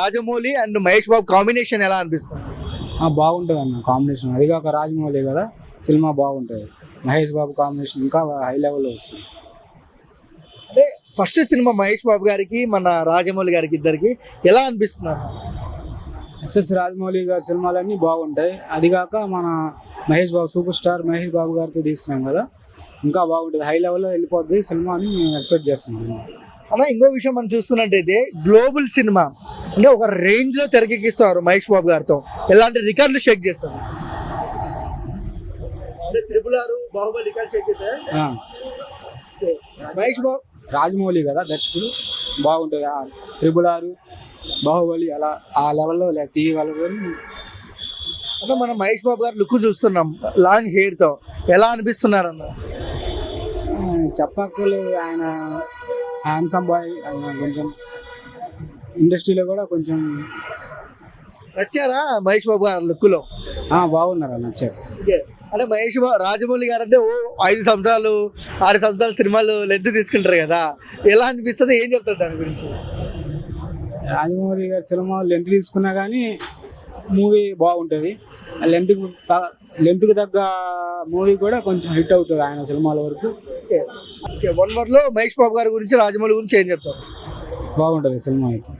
Rajamouli and Mahesh Babu combination ఎలా అనిపిస్తుంది? బాగుంటుంది అన్న కాంబినేషన్. అది కాక రాజమౌళి కదా, సినిమా బాగుంటుంది. మహేష్ బాబు కాంబినేషన్ ఇంకా హై లెవెల్లో వస్తుంది. అంటే ఫస్ట్ సినిమా మహేష్ బాబు గారికి మన రాజమౌళి గారికి ఇద్దరికి ఎలా అనిపిస్తున్నారు? ఎస్ఎస్ రాజమౌళి గారి సినిమాలన్నీ బాగుంటాయి. అది కాక మన మహేష్ బాబు సూపర్ స్టార్ మహేష్ బాబు గారితో తీస్తున్నాం కదా, ఇంకా బాగుంటుంది. హై లెవెల్లో వెళ్ళిపోద్ది సినిమా అని మేము ఎక్స్పెక్ట్ చేస్తున్నాం. అన్న ఇంకో విషయం మనం చూస్తున్నట్టయితే గ్లోబల్ సినిమా అంటే ఒక రేంజ్ లో తెరకెక్కిస్తారు మహేష్ బాబు గారితో, ఎలాంటి రికార్డులు షేక్ చేస్తారు. బాహుబలి రికార్డ్ షేక్ చేస్తారు. మహేష్ బాబు రాజమౌళి కదా దర్శకుడు, బాగుంటుంది. RRR, బాహుబలి అలా ఆ లెవెల్లో తీయగలరు. అంటే మనం మహేష్ బాబు గారు లుక్ చూస్తున్నాం లాంగ్ హెయిర్ తో, ఎలా అనిపిస్తున్నారు అన్న? చెప్పక్కర్లేదు, ఆయన హ్యాండ్సమ్ బాయ్. ఆయన కొంచెం ఇండస్ట్రీలో కూడా కొంచెం నచ్చారా మహేష్ బాబు గారు లుక్ లో? బాగున్నారు, నచ్చారు. అంటే మహేష్ బాబు రాజమౌళి గారు అంటే 5 సంవత్సరాలు 6 సంవత్సరాల సినిమాలు లెంత్ తీసుకుంటారు కదా, ఎలా అనిపిస్తుంది, ఏం చెప్తారు దాని గురించి? రాజమౌళి గారి సినిమా లెంత్ తీసుకున్నా కానీ మూవీ బాగుంటుంది. లెంత్కి తగ్గ మూవీ కూడా కొంచెం హిట్ అవుతుంది ఆయన సినిమాల వరకు. వన్ వర్డ్ లో మహేష్ బాబు గారి గురించి రాజమౌళి గురించి ఏం చెప్తారు? బాగుంటుంది సినిమా అయితే.